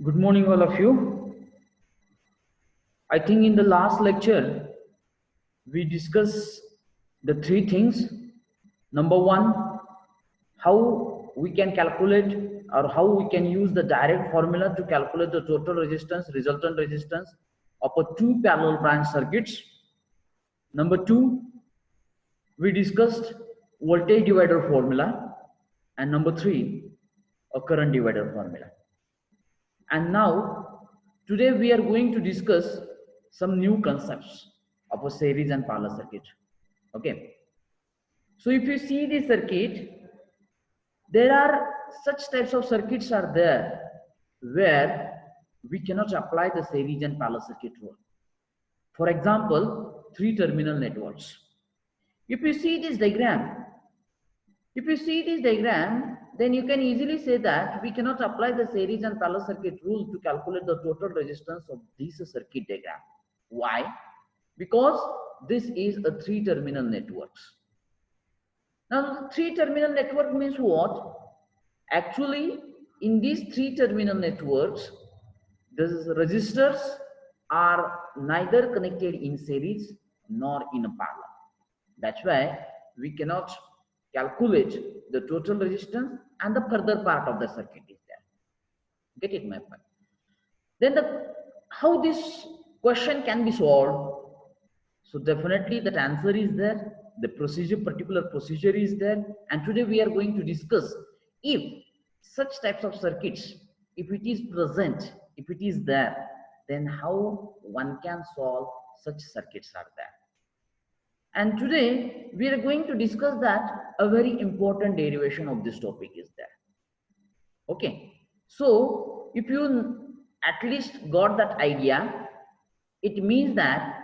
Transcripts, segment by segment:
Good morning, all of you. I think in the last lecture, we discussed the three things. Number one, how we can calculate or how we can use the direct formula to calculate the total resistance, resultant resistance of a two parallel branch circuits. Number two, we discussed voltage divider formula. And number three, a current divider formula. And now, today we are going to discuss some new concepts of a series and parallel circuit. Okay. So if you see the circuit, there are such types of circuits are there where we cannot apply the series and parallel circuit rule. For example, three terminal networks. If you see this diagram, then you can easily say that we cannot apply the series and parallel circuit rule to calculate the total resistance of this circuit diagram. Why? Because this is a three terminal networks. Now, the three terminal network means what? Actually, in these three terminal networks, the resistors are neither connected in series nor in a parallel. That's why we cannot calculate the total resistance and the further part of the circuit is there. Get it, my point? Then how this question can be solved? So definitely that answer is there. The particular procedure is there. And today we are going to discuss if such types of circuits, if it is present, if it is there, then how one can solve such circuits are there. And today we are going to discuss that a very important derivation of this topic is there. Okay. So if you at least got that idea, it means that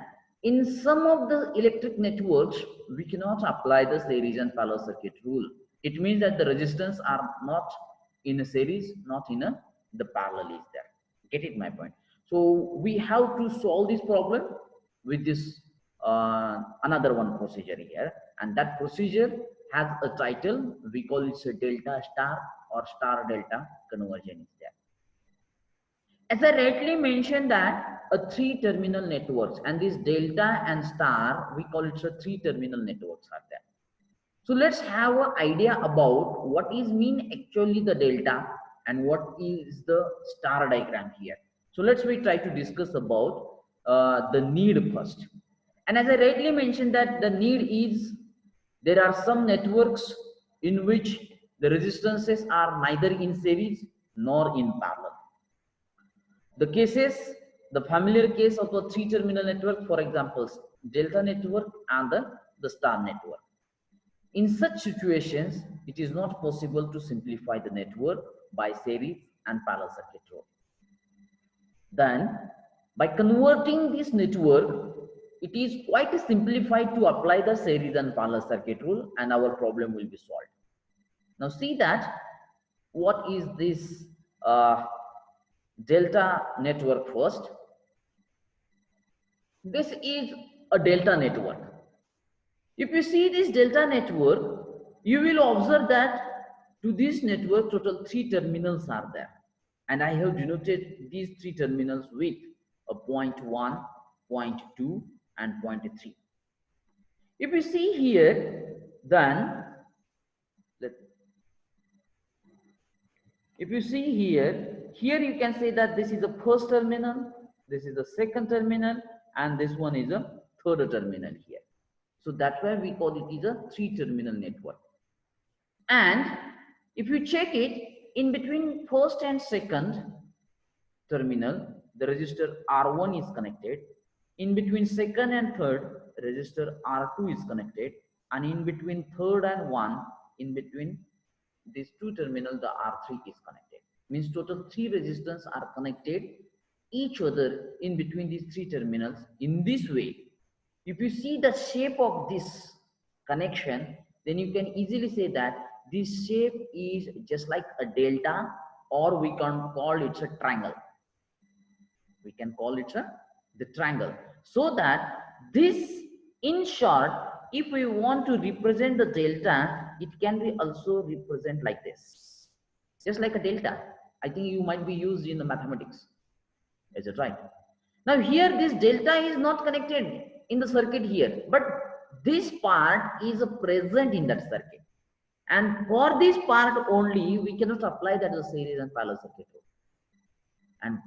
in some of the electric networks, we cannot apply the series and parallel circuit rule. It means that the resistance are not in a series, not in the parallel is there. Get it, my point? So we have to solve this problem with this another one procedure here, and that procedure has a title. We call it a delta star or star delta conversion is there. As I rightly mentioned that a three terminal networks, and this delta and star, we call it a three terminal networks are there. So let's have an idea about what is mean actually the delta and what is the star diagram here. So let's we try to discuss about the need first. And as I rightly mentioned that the need is, there are some networks in which the resistances are neither in series nor in parallel. The cases, the familiar case of a three terminal network, for example, delta network and the star network. In such situations, it is not possible to simplify the network by series and parallel circuit rule. Then, by converting this network, it is quite simplified to apply the series and parallel circuit rule, and our problem will be solved. Now see that what is this delta network first. This is a delta network. If you see this delta network, you will observe that to this network total three terminals are there, and I have denoted these three terminals with a 0.1, 0.2 and 0.3. If you see here, then if you see here you can say that this is the first terminal, this is the second terminal, and this one is a third terminal here. So that's why we call it is a three terminal network. And if you check it, in between first and second terminal, the resistor R1 is connected. In between second and third, resistor R2 is connected. And in between third and one, in between these two terminals, the R3 is connected. Means total three resistors are connected each other in between these three terminals in this way. If you see the shape of this connection, then you can easily say that this shape is just like a delta, or we can call it a triangle. We can call it the triangle. So that this, in short, if we want to represent the delta, it can be also represent like this, just like a delta. I think you might be used in the mathematics. Is it right? Now here this delta is not connected in the circuit here, but this part is present in that circuit. And for this part only, we cannot apply that as a series and parallel circuit rule. And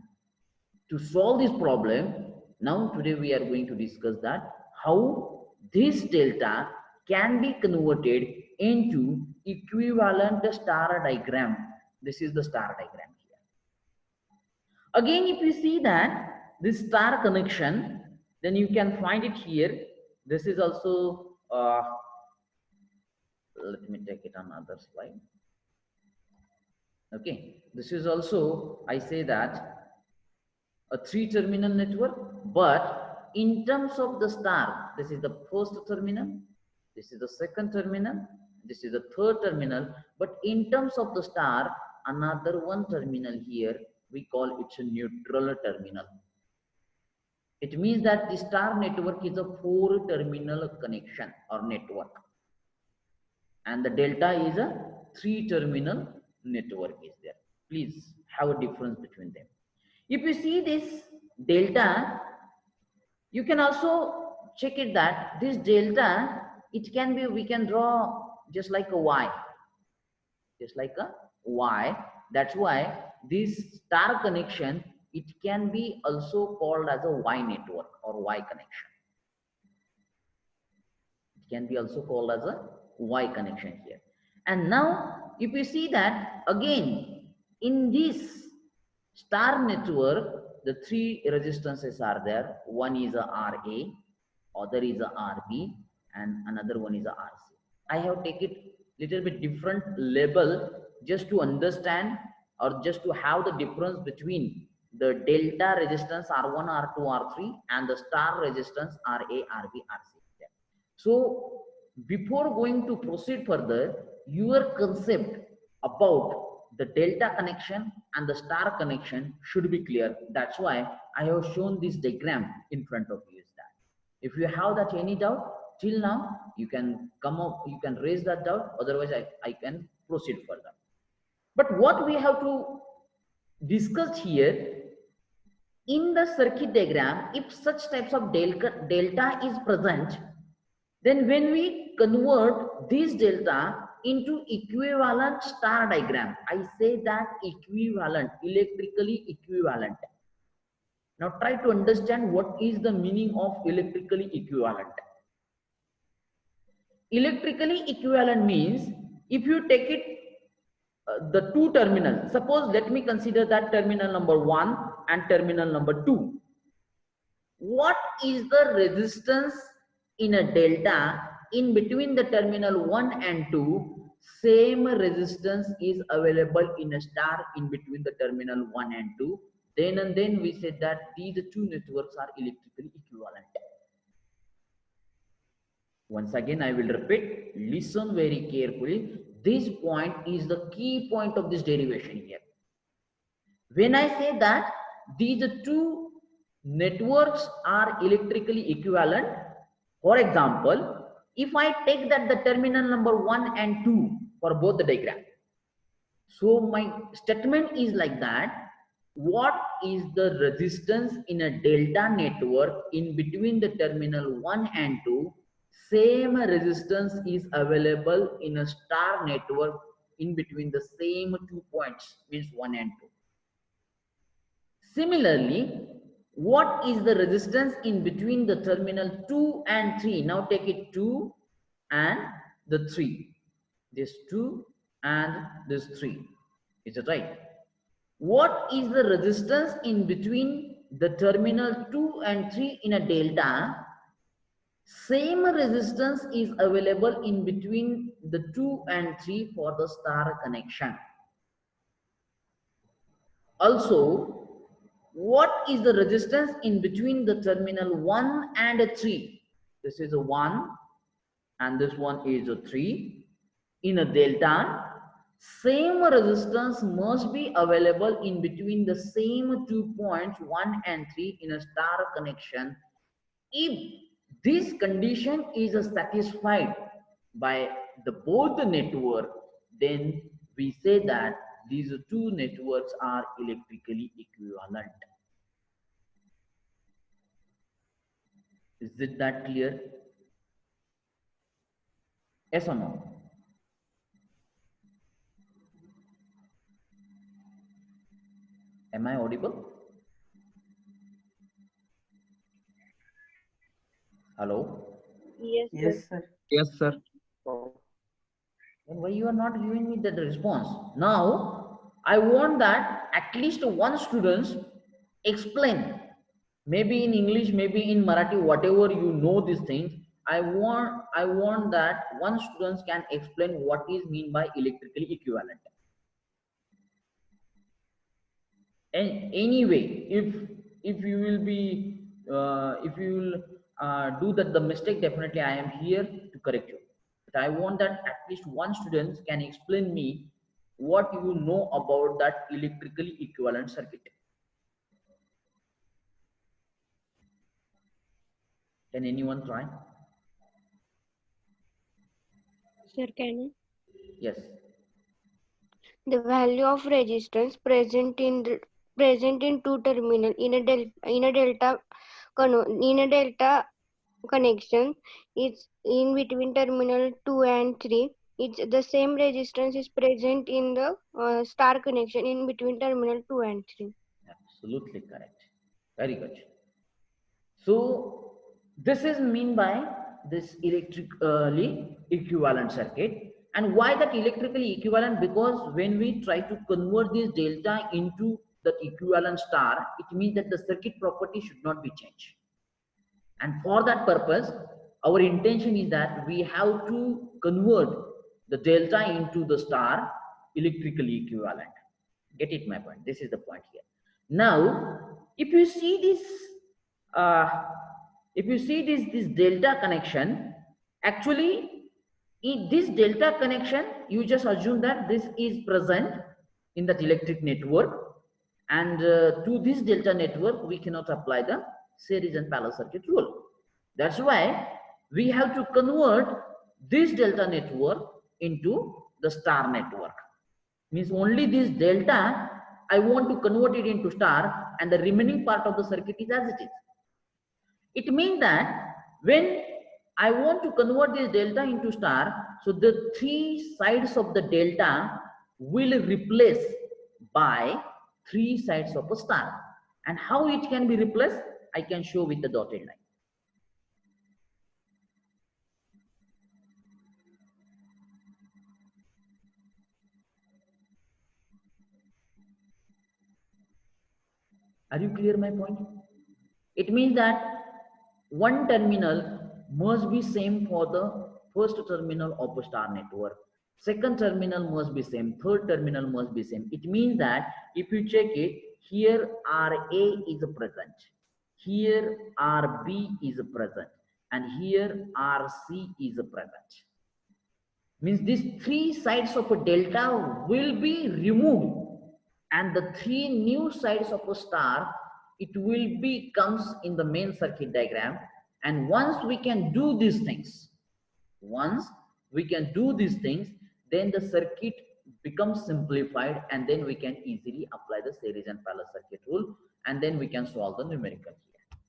to solve this problem, now today we are going to discuss that how this delta can be converted into equivalent star diagram. This is the star diagram here. Again, if you see that this star connection, then you can find it here. This is also, let me take it on another slide. Okay, this is also, I say that, a 3-terminal network, but in terms of the star, this is the first terminal, this is the second terminal, this is the third terminal, but in terms of the star, another one terminal here, we call it a neutral terminal. It means that the star network is a 4-terminal connection or network, and the delta is a 3-terminal network is there. Please have a difference between them. If you see this delta, you can also check it that this delta, it can be, we can draw just like a Y, just like a Y. That's why this star connection, it can be also called as a Y network or Y connection. It can be also called as a Y connection here. And now if you see that again in this star network, the 3 resistances are there. One is a RA, other is a RB, and another one is a RC. I have taken little bit different label just to understand or just to have the difference between the delta resistance R1, R2, R3 and the star resistance RA, RB, RC. So before going to proceed further, your concept about the delta connection and the star connection should be clear. That's why I have shown this diagram in front of you. If you have that any doubt till now, you can come up, you can raise that doubt. Otherwise, I can proceed further. But what we have to discuss here in the circuit diagram, if such types of delta is present, then when we convert this delta into equivalent star diagram, I say that equivalent, electrically equivalent. Now try to understand what is the meaning of electrically equivalent. Electrically equivalent means if you take it the 2 terminals, suppose let me consider that terminal number 1 and terminal number 2. What is the resistance in a delta in between the terminal 1 and 2? Same resistance is available in a star in between the terminal 1 and 2. Then and then we said that these 2 networks are electrically equivalent. Once again, I will repeat, listen very carefully. This point is the key point of this derivation here. When I say that these 2 networks are electrically equivalent, for example, if I take that the terminal number 1 and 2 for both the diagram, so my statement is like that, what is the resistance in a delta network in between the terminal 1 and 2? Same resistance is available in a star network in between the same 2 points, means 1 and 2. Similarly, what is the resistance in between the terminal 2 and 3? Now take it 2 and the 3. This 2 and this 3. Is it right? What is the resistance in between the terminal 2 and 3 in a delta? Same resistance is available in between the 2 and 3 for the star connection. Also, what is the resistance in between the terminal 1 and 3? This is a 1 and this one is a 3 in a delta. Same resistance must be available in between the same 2 points 1 and 3 in a star connection. If this condition is satisfied by both the network, then we say that these two networks are electrically equivalent. Is it that clear? Yes or no? Am I audible? Hello? Yes, Yes, sir. Yes, sir. Then why you are not giving me that response? Now, I want that at least one student explain, maybe in English, maybe in Marathi, whatever you know these things. I want that one student can explain what is mean by electrically equivalent. And anyway, if you will be if you will do that the mistake, definitely I am here to correct you. But I want that at least one student can explain me what you know about that electrically equivalent circuit. Can anyone try? sir, can I? Yes. The value of resistance present in two terminal in a delta connection is in between terminal 2 and 3. It's the same resistance is present in the star connection in between terminal 2 and 3. Absolutely correct. Very good. So this is mean by this electrically equivalent circuit. And why that electrically equivalent? Because when we try to convert this delta into the equivalent star, it means that the circuit property should not be changed. And for that purpose, our intention is that we have to convert the delta into the star electrically equivalent. Get it, my point? This is the point here. Now, if you see this, uh, this delta connection, actually, in this delta connection, you just assume that this is present in that electric network, and to this delta network, we cannot apply the series and parallel circuit rule. That's why we have to convert this delta network into the star network. Means only this delta I want to convert it into star, and the remaining part of the circuit is as it is. It means that when I want to convert this delta into star, so the three sides of the delta will replace by three sides of a star. And how it can be replaced, I can show with the dotted line. Are you clear my point? It means that one terminal must be same for the first terminal of a star network. Second terminal must be same. Third terminal must be same. It means that if you check it, here RA is present. Here RB is present. And here RC is present. Means these three sides of a delta will be removed, and the three new sides of a star, it will be comes in the main circuit diagram. And once we can do these things, then the circuit becomes simplified, and then we can easily apply the series and parallel circuit rule, and then we can solve the numerical here.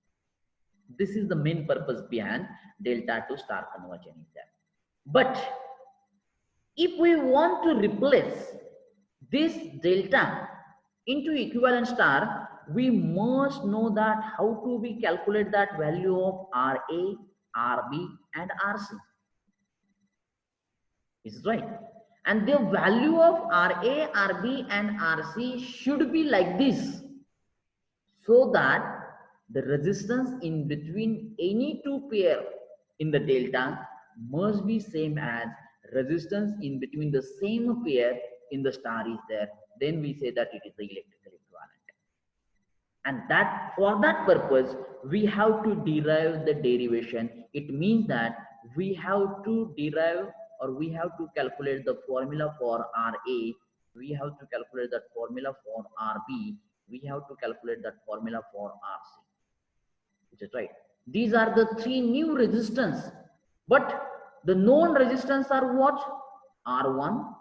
This is the main purpose behind delta to star conversion is there. But if we want to replace this delta into equivalent star, we must know that how to we calculate that value of RA, RB and RC. Is right? And the value of RA, RB and RC should be like this, so that the resistance in between any two pair in the delta must be same as resistance in between the same pair in the star is there. Then we say that it is the electrical equivalent. And that for that purpose, we have to derive the derivation. It means that we have to derive, or we have to calculate the formula for RA, we have to calculate that formula for RB, we have to calculate that formula for RC. Which is right. These are the three new resistance. But the known resistance are what? R1,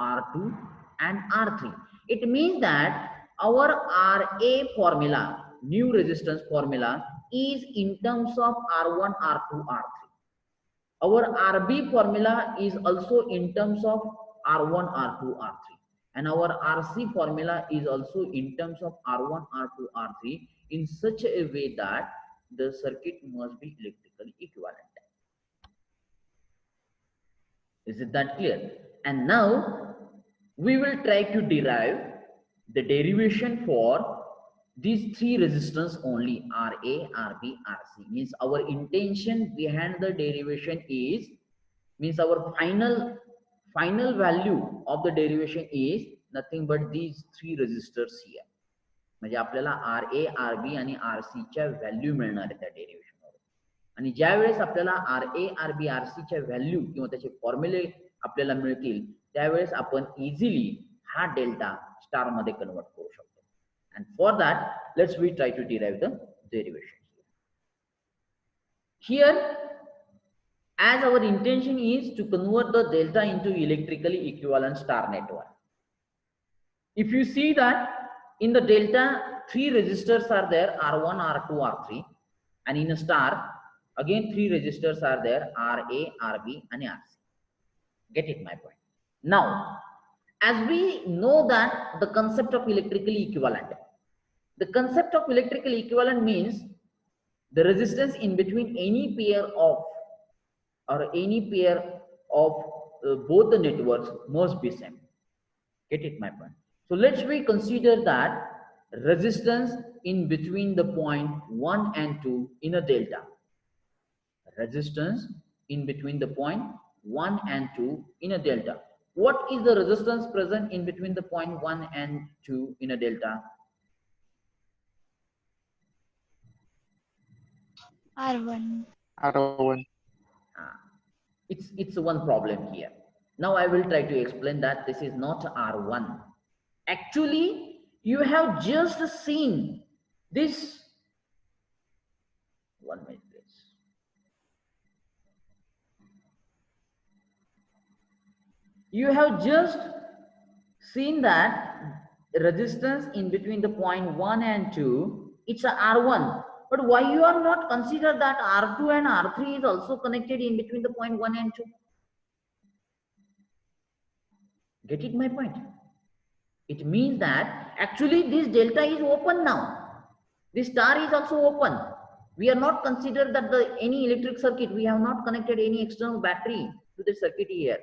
R2 and R3. It means that our RA formula, new resistance formula, is in terms of R1, R2, R3. Our RB formula is also in terms of R1, R2, R3. And our RC formula is also in terms of R1, R2, R3 in such a way that the circuit must be electrically equivalent. Is it that clear? And now we will try to derive the derivation for these three resistors only, RA, RB, RC. Means our intention behind the derivation is, means our final value of the derivation is nothing but these three resistors here. म्हणजे आपल्याला RA, RB आणि RC च्या value मिळणार आहे त्या derivation वर. आणि ज्या वेळेस आपल्याला RA, RB, RC च्या व्हॅल्यू किंवा त्याचे फॉर्म्युले आपल्याला मिळतील त्यावेळेस आपण इझिली हा डेल्टा स्टार मध्ये कन्वर्ट करू शकतो. And for that, we try to derive the derivation here. As our intention is to convert the delta into electrically equivalent star network. If you see that in the delta, three resistors are there, R1, R2, R3, and in a star, again three resistors are there, RA, RB, and RC. Get it, my point? Now, as we know that the concept of electrically equivalent, the concept of electrical equivalent means the resistance in between any pair of both the networks must be same. Get it, my point? So let's we consider that resistance in between the point 1 and 2 in a delta. Resistance in between the point 1 and 2 in a delta. What is the resistance present in between the point 1 and 2 in a delta? R1. R1. It's one problem here. Now I will try to explain that this is not R1. Actually, you have just seen this. 1 minute, please. You have just seen that resistance in between the point 1 and 2, it's a R1. But why you are not consider that R2 and R3 is also connected in between the point 1 and 2? Get it, my point? It means that actually this delta is open now. This star is also open. We are not considered that any electric circuit, we have not connected any external battery to the circuit here.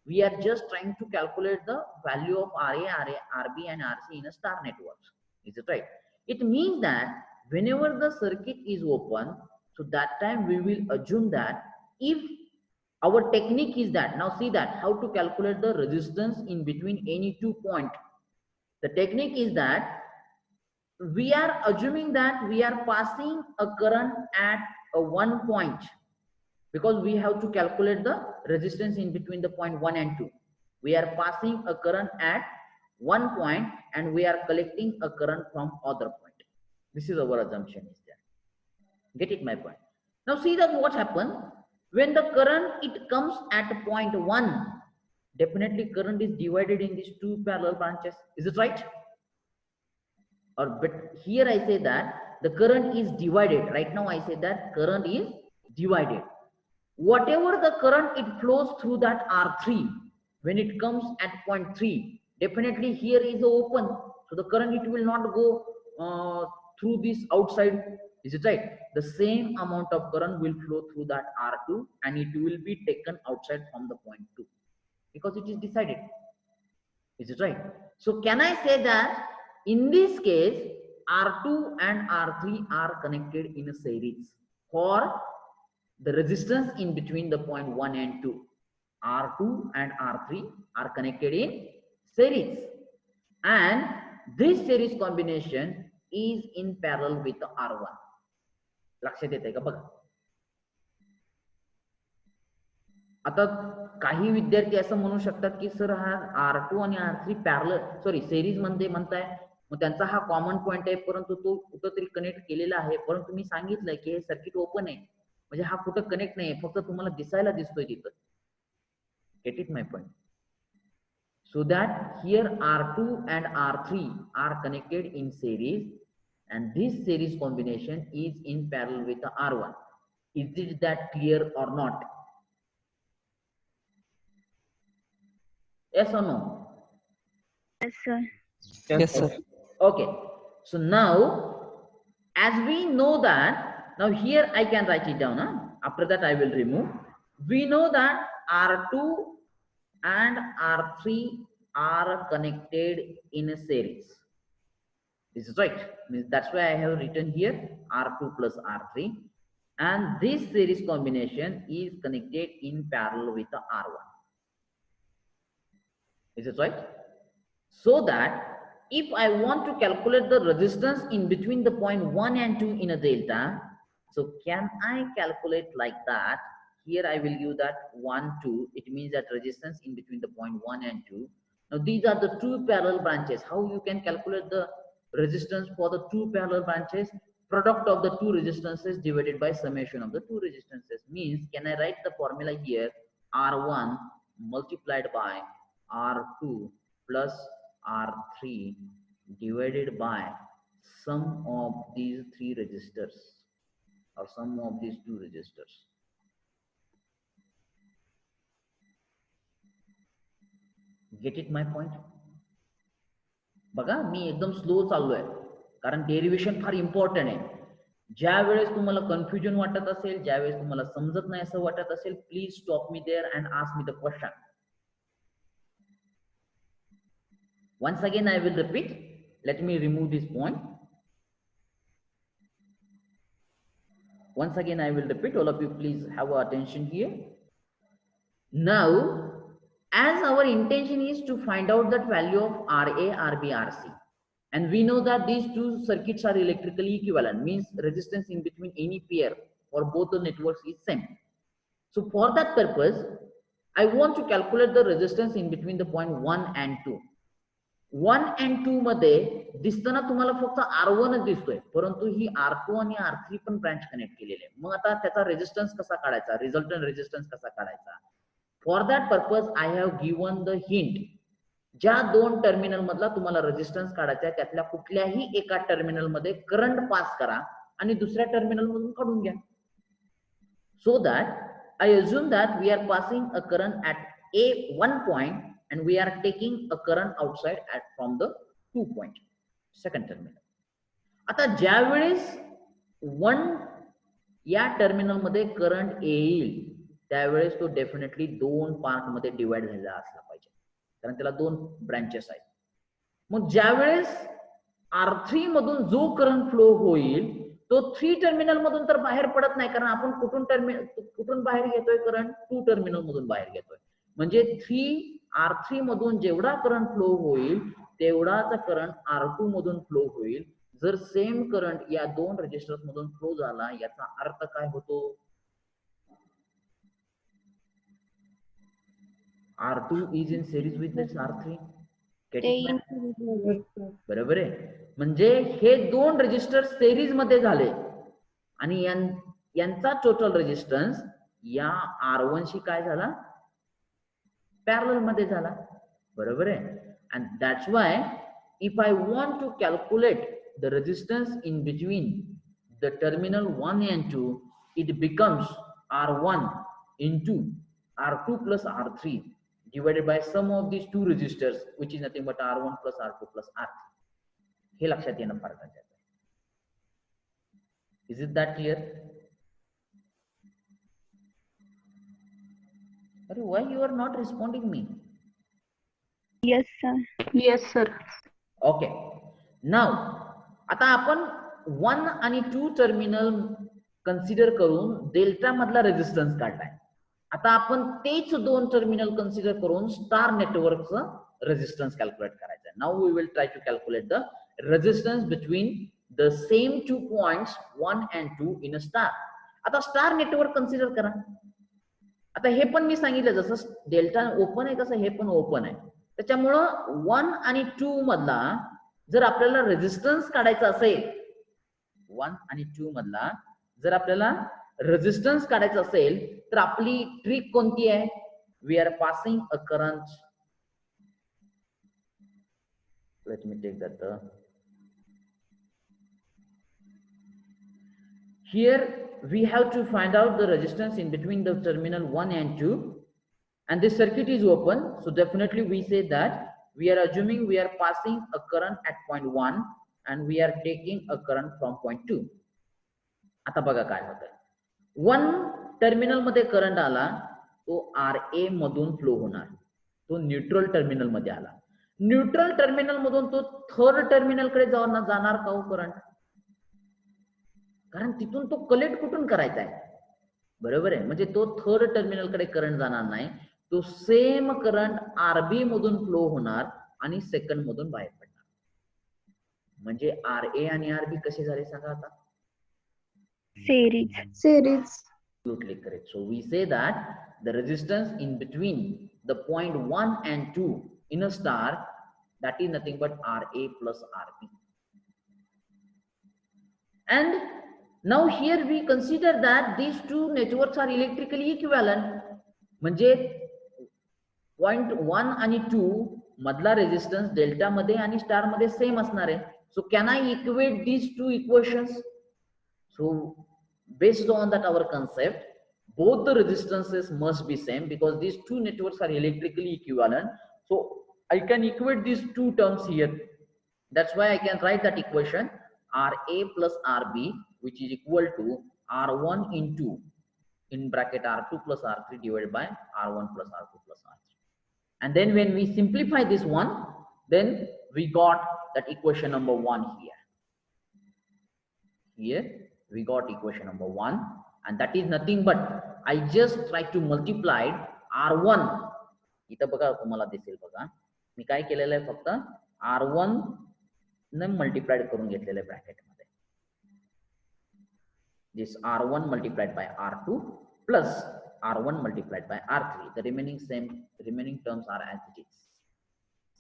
We are just trying to calculate the value of RA, RB and RC in a star network. Is it right? It means that whenever the circuit is open, so that time we will assume that if our technique is that, now see that how to calculate the resistance in between any 2 points. The technique is that we are assuming that we are passing a current at a 1 point, because we have to calculate the resistance in between the point 1 and 2. We are passing a current at 1 point and we are collecting a current from other point. This is our assumption is there. Get it, my point? Now see that what happened when the current it comes at point 1, definitely current is divided in these two parallel branches. Is it right? Or but here I say that the current is divided. Right now I say that current is divided. Whatever the current it flows through that R3, when it comes at point 3, definitely here is open. So the current it will not go through this outside. Is it right? The same amount of current will flow through that R2 and it will be taken outside from the point 2 because it is decided. Is it right? So can I say that in this case R2 and R3 are connected in a series for the resistance in between the point 1 and 2. R2 and R3 are connected in series and this series combination is in parallel with the R1. लक्षात येते का बघा. आता काही विद्यार्थी असं म्हणू शकतात की सर हा R2 आणि R3 पॅरलल सेरीज मध्ये म्हणताय, मग त्यांचा हा कॉमन पॉइंट आहे परंतु तो कुठेतरी कनेक्ट केलेला आहे, परंतु मी सांगितलंय की हे सर्किट ओपन आहे म्हणजे हा कुठं कनेक्ट नाही, फक्त तुम्हाला दिसायला दिसतोय तिथं. Get it my point? so that here R2 and R3 are connected in series, and this series combination is in parallel with the R1. Is it that clear or not? Yes or no? Yes, sir. Yes, sir. Okay, so now as we know that, now here I can write it down, huh? After that I will remove. We know that R2 and R3 are connected in a series. This is right. Means that's why I have written here R2 plus R3, and this series combination is connected in parallel with the R1. Is it right? So that if I want to calculate the resistance in between the point 1 and 2 in a delta, so can I calculate like that? Here I will give that 1, 2. It means that resistance in between the point 1 and 2. Now these are the two parallel branches. How you can calculate the resistance for the two parallel branches? Product of the two resistances divided by summation of the two resistances. Means, can I write the formula here? R1 multiplied by R2 plus R3 divided by sum of these three resistors or sum of these two resistors. Get it my point? बघा मी एकदम slow चाललोय कारण derivation फार important आहे. ज्या वेळेस तुम्हाला confusion वाटत असेल, ज्या वेळेस तुम्हाला समजत नाही असं वाटत असेल, please stop me there and ask me the question. Once again I will repeat. Let me remove this point. Once again I will repeat. All of you please have attention here. Now, as our intention is to find out that value of RA, RB, RC, and we know that these two circuits are electrically equivalent, means resistance in between any pair for both the networks is same. So for that purpose, I want to calculate the resistance in between the point 1 and 2. 1 and 2 मध्ये दिसताना तुम्हाला फक्त R1 दिसतोय, परंतु ही R2 आणि R3 पण branch connect केलेले आहे. मग आता त्याचा रेजिस्टन्स कसा काढायचा, रिझल्टंट रेजिस्टन्स कसा काढायचा? For that purpose I have given the hint. ज्या दोन टर्मिनल मधला तुम्हाला रेजिस्टन्स काढायचा आहे त्यातल्या कुठल्याही एका टर्मिनल मध्ये करंट पास करा आणि दुसऱ्या टर्मिनल मधून काढून घ्या. So that I assume that we are passing a current at a one point and we are taking a current outside from the 2 point, second terminal. आता ज्या वेळेस 1 या टर्मिनल मध्ये करंट येईल त्यावेळेस तो डेफिनेटली दोन पार्ट मध्ये डिवाइड झालेला असला पाहिजे, कारण त्याला दोन ब्रांचेस आहेत. मग ज्या वेळेस R3 मधून जो करंट फ्लो होईल तो 3 टर्मिनल मधून तर बाहेर पडत नाही, कारण आपण कुठून बाहेर घेतोय करंट? 2 टर्मिनल मधून बाहेर घेतोय. म्हणजे R3 मधून जेवढा करंट फ्लो होईल तेवढाच करंट R2 मधून फ्लो होईल. जर सेम करंट या दोन रेजिस्टर्स मधून फ्लो झाला याचा अर्थ काय होतो? R2 is in series with this R3. बरोबर आहे. म्हणजे हे दोन रेजिस्टर सेरीज मध्ये झाले आणि यांचा टोटल रेजिस्टन्स या R1 शी काय झाला? पॅरलल मध्ये झाला. बरोबर आहे. and that's why if I want to calculate the resistance in between the terminal 1 and 2, it becomes R1 into R2 plus R3 divided by sum of these two resistors, which is nothing but R1 plus R2 plus R3. हे लक्षात येणं फार गरजेचं आहे. Is it that clear? Why you are not responding me? Yes, sir. Yes, sir. Okay. Now, आता आपण 1 आणि 2 terminal consider करून delta मधला resistance काढलाय. आता आपण तेच दोन टर्मिनल कन्सिडर करून स्टार नेटवर्कचं रेजिस्टन्स कॅल्क्युलेट करायचं आहे. Now we will try to calculate the resistance between the same 2 points 1 and 2 in a star. आता स्टार नेटवर्क कन्सिडर करा. आता हे पण मी सांगितलं जसं डेल्टा ओपन आहे तसं हे पण ओपन आहे. त्याच्यामुळं 1 आणि 2 मधला जर आपल्याला रेजिस्टन्स काढायचा असेल, 1 आणि 2 मधला जर आपल्याला रेजिस्टन्स काढायचा असेल तर आपली ट्रिक कोणती आहे? We are passing a current let me take that. Here we have to find out the resistance in between the terminal 1 and 2, and this circuit is open. So definitely we say that we are assuming we are passing a current at point 1 and we are taking a current from point 2. आता बघा काय होतंय. 1 terminal मध्ये current आला तो RA मधून flow होणार, तो न्यूट्रल टर्मिनल मध्ये आला. न्यूट्रल टर्मिनल मधून तो थर्ड टर्मिनल कडे जाणार का हो करंट, कारण तिथून तो कलेक्ट कुठून करायचा आहे, बरोबर आहे. म्हणजे तो थर्ड टर्मिनल कडे करंट जाणार नाही, तो सेम करंट RB मधून फ्लो होणार आणि सेकंड मधून बाहेर पडणार. म्हणजे RA आणि RB कसे झाले सांगा आता. Series. Absolutely correct. So we say that the resistance in between the point 1 and 2 in a star, that is nothing but RA plus RB. And now here we consider that these two networks are electrically equivalent. म्हणजे point 1 आणि 2 मधला resistance delta मध्ये आणि star मध्ये same असणार आहे. So can I equate these two equations? So based on that our concept, both the resistances must be same because these two networks are electrically equivalent. So I can equate these two terms here. That's why I can write that equation RA plus RB, which is equal to R1 into in bracket R2 plus R3 divided by R1 plus R2 plus R3. And then when we simplify this one, then we got that equation number 1 here. Here we got equation number 1, and that is nothing but I just try to multiply R1. इथं बघा तुम्हाला दिसेल बघा मी काय केलेलं आहे, फक्त R1 ने मल्टिप्लाइड करून घेतलेलं आहे ब्रॅकेट मध्ये. This R1 multiplied by R2 plus R1 multiplied by R3. The remaining terms are as it is.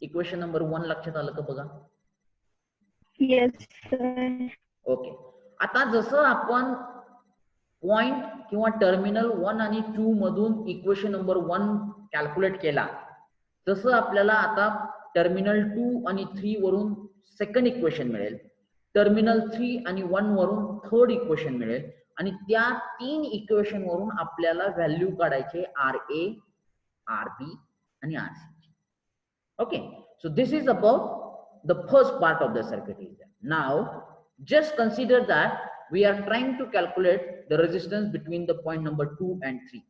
Equation number 1 लक्षात आलं का बघा. Yes, sir. ओके. आता जसं आपण पॉइंट किंवा टर्मिनल 1 आणि 2 मधून इक्वेशन नंबर 1 कॅल्क्युलेट केला, तसं आपल्याला आता टर्मिनल 2 आणि 3 वरून सेकंड इक्वेशन मिळेल, टर्मिनल 3 आणि 1 वरून थर्ड इक्वेशन मिळेल, आणि त्या 3 इक्वेशन वरून आपल्याला व्हॅल्यू काढायचे RA, RB आणि RC. Okay. So this is about the first part of the circuit. Now just consider that we are trying to calculate the resistance between the point number 2 and 3.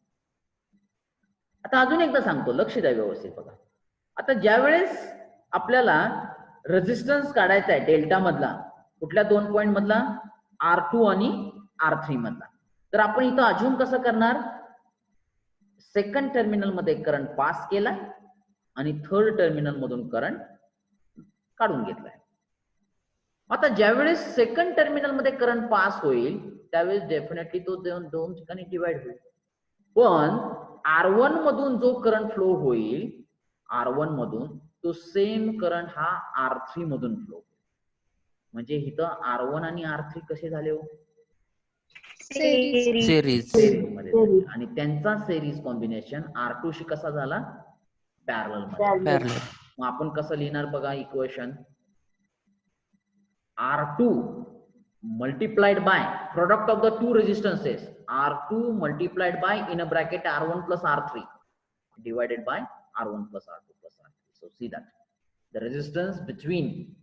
आता अजून एकदा सांगतो, लक्ष द्या व्यवस्थित बघा. आता ज्या वेळेस आपल्याला रेजिस्टन्स काढायचा आहे डेल्टा मधला, कुठल्या दोन पॉइंट मधला, R2 आणि R3 मधला, तर आपण इथं अजून कसं करणार, सेकंड टर्मिनल मध्ये करंट पास केला आणि थर्ड टर्मिनल मधून करंट काढून घेतलाय. आता ज्यावेळेस सेकंड टर्मिनल मध्ये करंट पास होईल त्यावेळेस डेफिनेटली तो दोन ठिकाणी डिवाइड होईल, पण R1 मधून जो करंट फ्लो होईल, R1 मधून तो सेम करंट हा R3 मधून फ्लो होईल. म्हणजे इथं R1 आणि R3 कसे झाले हो, Series. मध्ये झाले. आणि त्यांचा सेरीज कॉम्बिनेशन R2 शी कसा झाला, पॅरलल मध्ये. मग आपण कसं लिहिणार बघा equation, R2 multiplied by product of the two resistances, R2 multiplied by in a bracket R1 plus R3 divided by R1 plus R2 plus R3. So see that the resistance between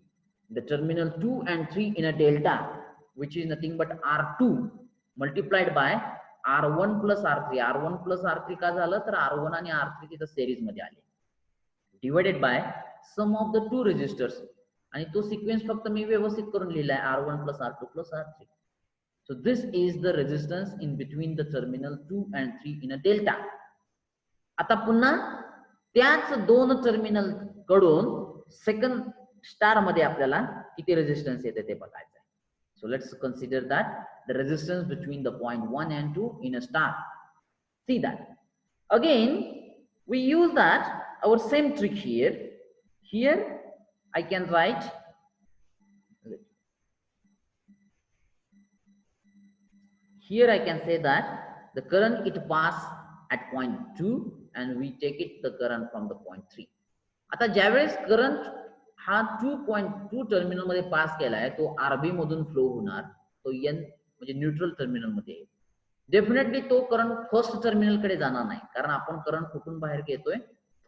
the terminal 2 and 3 in a delta, which is nothing but R2 multiplied by R1 plus R3. R1 plus R3 का झालं तर R1 आणि R3 तिथं series मध्ये आले, divided by sum of the two resistors. आणि तो sequence फक्त मी व्यवस्थित करून लिहिलाय, R1 plus R2 plus R3. So this is the resistance in between the terminal 2 and 3 in a delta. आता पुन्हा त्याच दोन टर्मिनल कडून सेकंड स्टार मध्ये आपल्याला किती रेजिस्टन्स येते ते बघायचं आहे. So let's consider that the resistance between the point 1 and 2 in a star. See that again we use that our same trick here. Here I can write here I can say that the current it pass at point 2 and we take it the current from the point 3. आता ज्यावेळेस current हा 2.2 terminal मध्ये पास केलाय तो RB मधून flow होणार, तो N म्हणजे न्यूट्रल टर्मिनल मध्ये. डेफिनेटली तो करंट फर्स्ट टर्मिनल कडे जाणार नाही, कारण आपण करंट कुठून बाहेर घेतोय,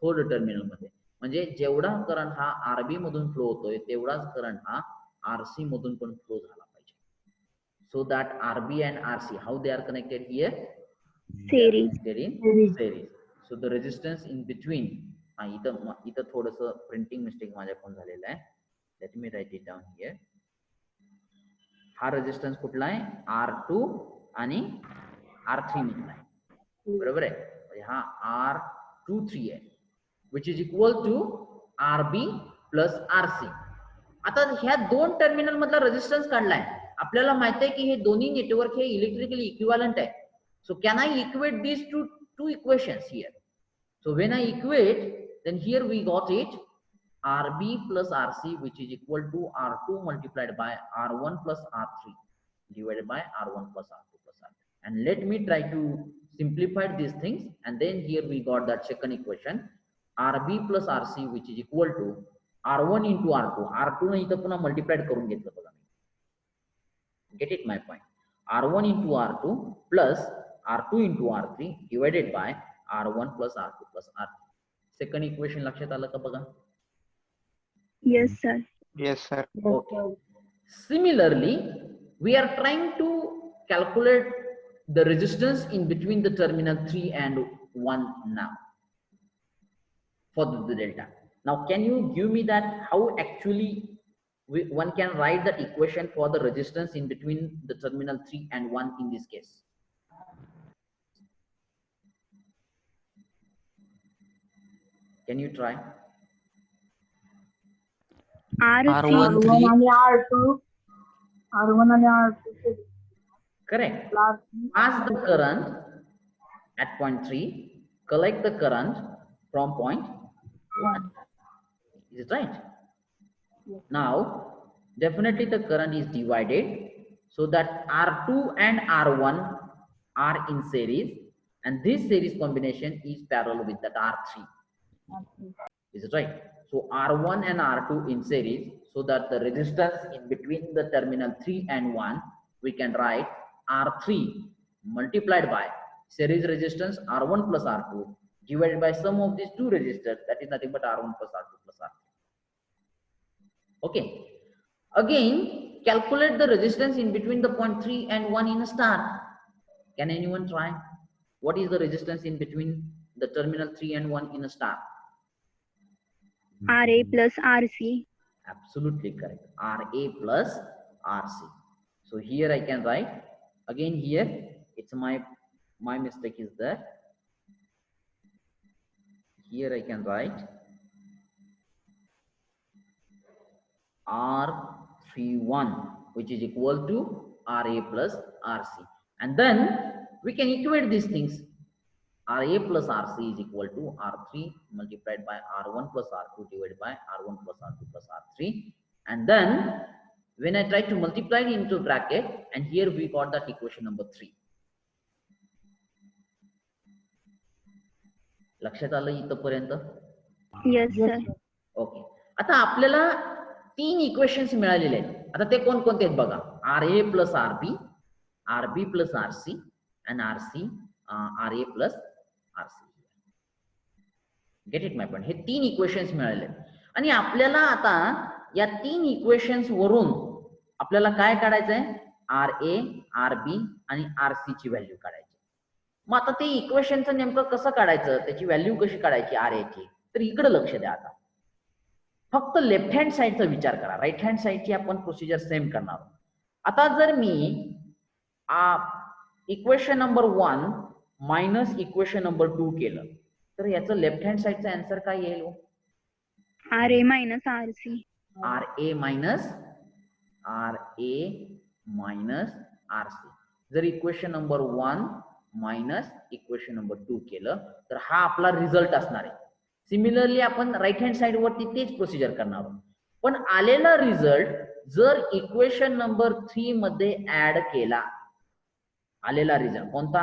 थर्ड टर्मिनल मध्ये. म्हणजे जेवढा करंट हा आरबी मधून फ्लो होतोय तेवढाच करंट हा आरसी मधून पण फ्लो झाला पाहिजे. So that RB and RC how they are connected here, Series. in series. So the resistance in between, इथं थोडस प्रिंटिंग मिस्टेक माझ्याकडून झालेलं आहे. Let me write it down here. हा रेजिस्टन्स कुठला आहे, R2 आणि R3 मधला आहे, बरोबर आहे. म्हणजे हा R23 आहे, which is equal to RB plus RC. आता ह्या दोन टर्मिनल मधला रेजिस्टन्स काढलाय. आपल्याला माहित आहे की हे दोन्ही नेटवर्क हे इलेक्ट्रिकली इक्विव्हॅलंट आहे. So can I equate these two equations here? So when I equate, then here we got it RB plus RC, which is equal to R2 multiplied by R1 plus R3 divided by R1 plus R2 plus R3. And let me try to simplify these things. And then here we got that second equation, RB plus RC, which is equal to R1 into R2. R2 ने इथं पुन्हा multiplied करून घेतलं बघा. Get it my point? R1 into R2 plus R2 into R3 divided by R1 plus R2 plus R3. Second equation लक्षात आलं का बघा? Yes, sir. Yes, sir. Okay. Similarly, we are trying to calculate the resistance in between the terminal 3 and 1 now for the delta. Now, can you give me that how actually one can write that equation for the resistance in between the terminal 3 and 1 in this case? Can you try? RC. R1 and R2. Correct. Pass the current at point 3, collect the current from point 1. Is it right? Yes. Now, definitely the current is divided so that R2 and R1 are in series, and this series combination is parallel with that R3. Is it right? So R1 and R2 in series, so that the resistance in between the terminal 3 and 1, we can write R3 multiplied by series resistance R1 plus R2 divided by sum of these two resistors, that is nothing but R1 plus R2 plus R3. Okay. Again, calculate the resistance in between the point 3 and 1 in a star. Can anyone try? What is the resistance in between the terminal 3 and 1 in a star? RA plus RC. Absolutely correct. RA plus RC. So here I can write, again here it's my mistake is there. Here I can write R31, which is equal to RA plus RC. And then we can equate these things. RA plus RC is equal to R3 multiplied by R1 plus R2 divided by R1 plus R2 plus R3. And then when I try to multiply it into bracket, and here we got that equation number 3. लक्षात आलं इथपर्यंत? Yes, sir. Okay. आता आपल्याला 3 equations मिळालेले आहेत. आता ते कोणकोणते आहेत बघा. RA plus RB, RB plus RC and RC RA plus RC. Get it my point? हे 3 इक्वेशन्स मिळाले आणि आपल्याला आता या 3 इक्वेशन्स वरून आपल्याला काय काढायचंय? RA, RB आणि RC ची व्हॅल्यू काढायची. मग आता ते इक्वेशनचं नेमकं कसं काढायचं, त्याची व्हॅल्यू कशी काढायची RA ची, तर इकडे लक्ष द्या. आता फक्त लेफ्ट हँड साइडचा विचार करा, राईट हँड साइडची आपण प्रोसिजर सेम करणार आहोत. आता जर मी equation number 1 minus equation number 2 केलं तर याचं लेफ्ट हँड साइडचा आन्सर काय येईल? RA minus RC. RA minus RC. जर equation number 1 minus equation number 2 केलं तर हा आपला रिझल्ट असणार आहे. सिमिलरली आपण राईट हँड साइड वरती तेच प्रोसिजर करणार आहोत. पण आलेला रिझल्ट जर इक्वेशन नंबर 3 मध्ये ऍड केला, आलेला रिझल्ट कोणता?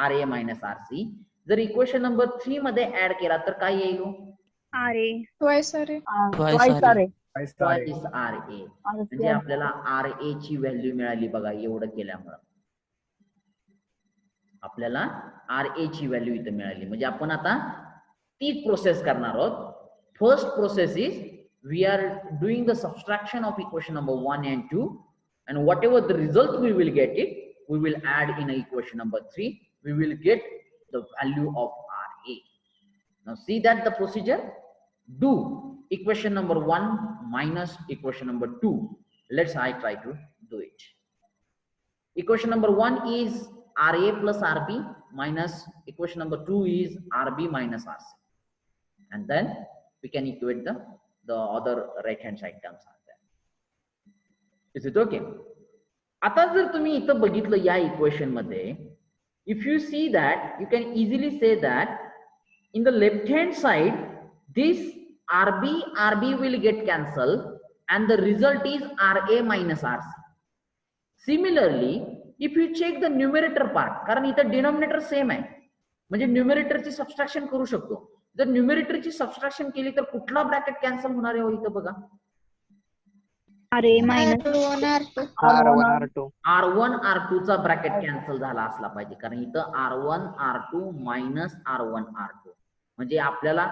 RA minus RC. जर इक्वेशन नंबर 3 मध्ये ऍड केला तर काय येईल? RA. Twice RA. Twice RA. twice RA. म्हणजे आपल्याला RA ची व्हॅल्यू मिळाली बघा एवढं केल्यामुळं. आपल्याला RA ची व्हॅल्यू इथं मिळाली. म्हणजे आपण आता तीच प्रोसेस करणार आहोत. First process is we are doing the subtraction of equation number 1 and 2, and whatever the result we will get it, we will add in equation number 3. We will get the value of RA. Now see that the procedure. Do equation number 1 minus equation number 2. Let's try to do it. Equation number 1 is RA plus RB minus equation number 2 is RB minus RC, and then we can equate the other right hand side terms are there. Is it okay? आता जर तुम्ही इथं बघितलं या equation मध्ये, if you see that, you can easily say that in the left hand side this RB will get cancelled and the result is RA minus RC. Similarly, if you check the numerator part, कारण इथं denominator same आहे, म्हणजे न्यूमरेटरची subtraction करू शकतो. जर न्यूमरेटरची subtraction केली तर कुठला ब्रॅकेट कॅन्सल होणार आहे इथं बघा? RA minus R1 R2 चा ब्रॅकेट कॅन्सल झाला असला पाहिजे, कारण इथं R1 R2 minus R1 R2 म्हणजे आपल्याला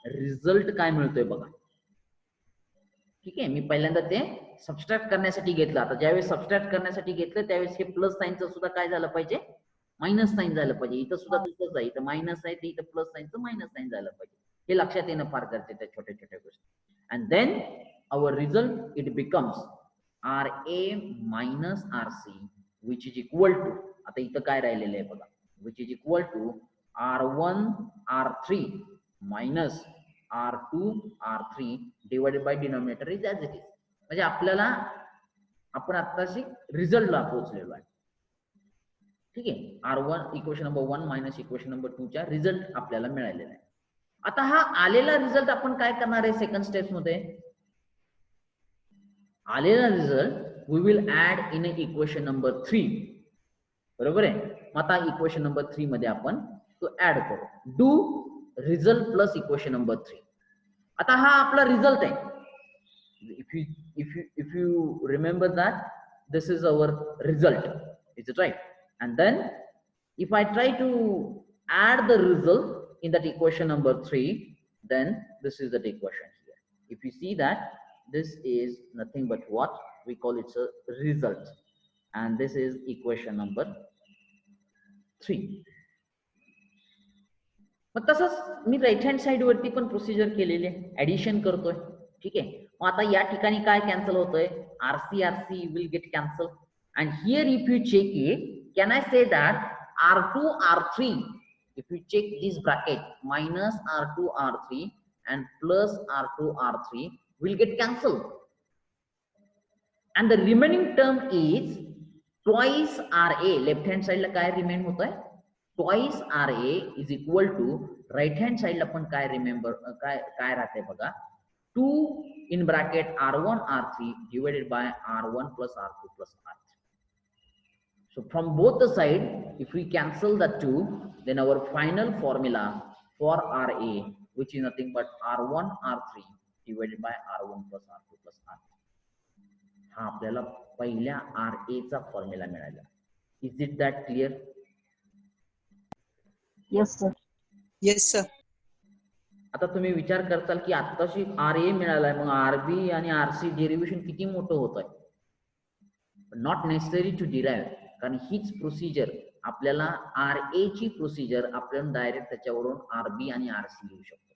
रिझल्ट काय मिळतोय बघा. ठीक आहे, मी पहिल्यांदा ते सबस्ट्रॅक्ट करण्यासाठी घेतलं. आता ज्यावेळेस सबस्ट्रॅक्ट करण्यासाठी घेतलं त्यावेळेस हे प्लस साइनचं सुद्धा काय झालं पाहिजे, मायनस साइन झालं पाहिजे. इथं सुद्धा तसंच आहे, इथं मायनस आहे तर इथं प्लस साइनचं मायनस साइन झालं पाहिजे. हे लक्षात येणं फार गरजेचं आहे, छोट्या छोट्या गोष्टी. And then our result it becomes RA minus RC which is equal to, आता इथं काय राहिलेलं आहे बघा, which is equal to R1 R3 minus R2 R3 divided by denominator is as it is. म्हणजे आपल्याला आपण आत्ताशी रिझल्टला पोहोचलेलो आहे. ठीक आहे, R1 equation number 1 minus equation number 2 च्या रिझल्ट आपल्याला मिळालेला आहे. आता हा आलेला रिझल्ट आपण काय करणार आहे सेकंड स्टेप्स मध्ये, आलेला result we will add in equation number 3. बरोबर आहे. मग आता इक्वेशन नंबर 3 मध्ये आपण तो ऍड करू. Do result plus equation number 3. आता हा आपला रिझल्ट आहे. if you remember that this is our result, is it right? And then if I try to add the result in that equation number 3, then this is the equation here. If you see that this is nothing but what we call it's a result, and this is equation number 3. मग तसंच मी right hand side वरती पण procedure केलेली आहे, addition करतोय. ठीक आहे, मग आता या ठिकाणी काय कॅन्सल होतोय, RC will get cancel. And here if you check it, can I say that R2 R3, if you check this bracket, minus R2 R3 and plus R2 R3 will get cancelled, and the remaining term is twice RA. left hand side ला काय remain होतंय, twice RA is equal to right hand side ला पण काय remember काय राहते बघा, 2 in bracket R1 R3 divided by R1 plus R2 plus R3. So from both the side, if we cancel the 2, then our final formula for RA, which is nothing but R1 R3 divided by R1 plus R2 plus R3. हा आपल्याला पहिल्या RA चा formula मिळाला. Is it that clear? Yes, sir. Yes, sir. आता तुम्ही विचार करताल की आत्ताशी RA मिळालाय, मग RB आणि RC डेरिव्हेशन किती मोठं होत आहे. नॉट नेसेसरी टू डिराइव्ह, कारण हीच प्रोसिजर आपल्याला RA ची प्रोसिजर आपण डायरेक्ट त्याच्यावरून RB आणि RC लिहू शकतो.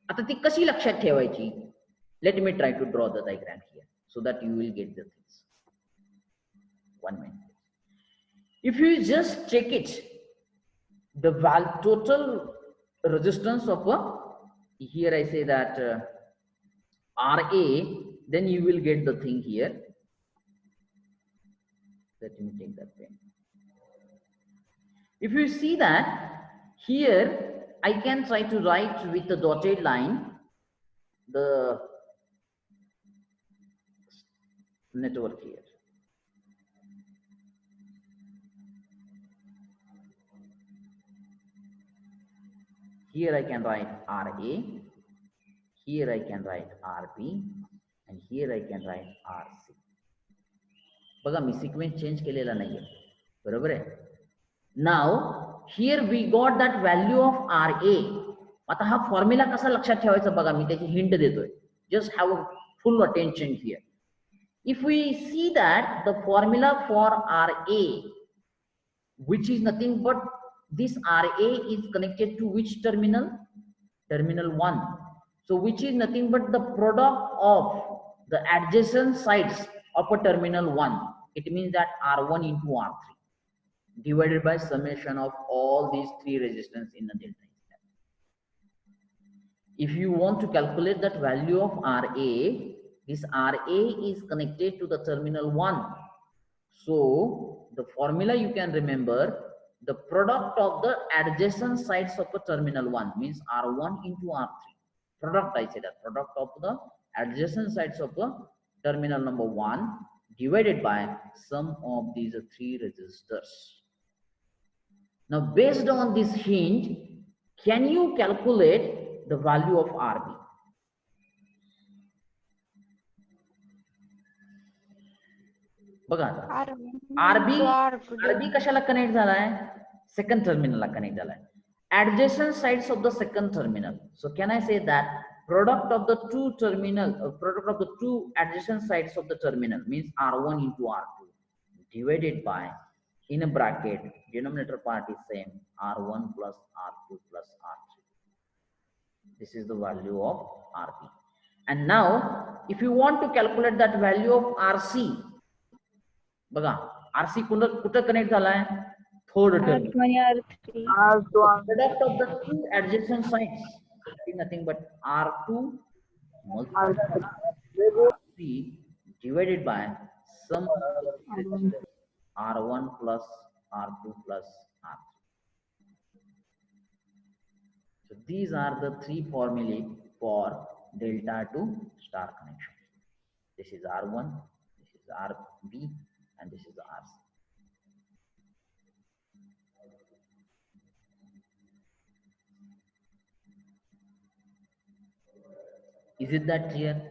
आता ती कशी लक्षात ठेवायची, let me try to draw the diagram here so that you will get the things. 1 minute. If you just check it, the total resistance of here I say that RA, then you will get the thing here. Let me take that pen. If you see that here, I can try to write with the dotted line the network here. Here I can write RA, here I can write RB, here I can write RC. बघा मी sequence change केलेला नाहीये, बरोबर आहे. Now here we got that value of RA. आता हा formula कसा लक्षात ठेवायचा बघा, मी त्याची हिंट देतोय. Just have a full attention here. If we see that the formula for RA, which is nothing but this RA is connected to which terminal? Terminal 1. So which is nothing but the product of the adjacent sides of a terminal 1. It means that R1 into R3 divided by summation of all these three resistance in the delta. If you want to calculate that value of RA, this RA is connected to the terminal 1. So the formula you can remember, the product of the adjacent sides of a terminal 1 means R1 into R3. Product, I say that, product of the adjacent sides of a terminal number 1 divided by sum of these three resistors. Now based on this hint, can you calculate the value of RB? बघा आता RB कशाला connect झालाय? Second टर्मिनलला connect झालाय. Adjacent sides of the second terminal. So can I say that product of the two adjacent sides of the terminal means R1 into R2 divided by, in a bracket, denominator part is same, R1 plus R2 plus R3. This is the value of RB. And now if you want to calculate that value of RC, बघा RC कुठं connect झालाय? Third terminal. Product of the two adjacent sides is nothing but R2 multiplied by R3 divided by sum of R1 plus R2 plus R3. So these are the three formulae for delta to star connection. This is R1, this is RB, and this is the RC. Is it that clear?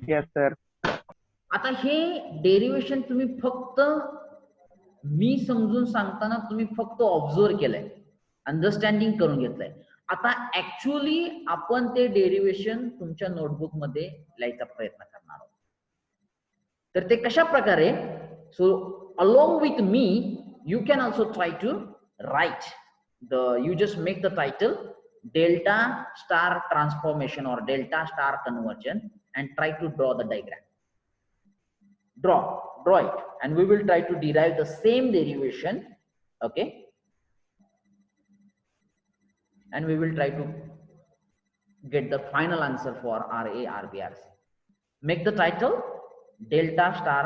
Yes, sir. आता हे derivation तुम्ही फक्त मी समजून सांगताना तुम्ही फक्त observe केलंय, understanding करून घेतलंय. आता ऍक्च्युअली आपण ते डेरिवेशन तुमच्या नोटबुक मध्ये लिहायचा प्रयत्न करणार आहोत. तर ते कशा प्रकारे? So along with me you can also try to write the, you just make the title delta star transformation or delta star conversion and try to draw the diagram. Draw it, and we will try to derive the same derivation. Okay, and we will try to get the final answer for RA, RB, RC. Make the title delta star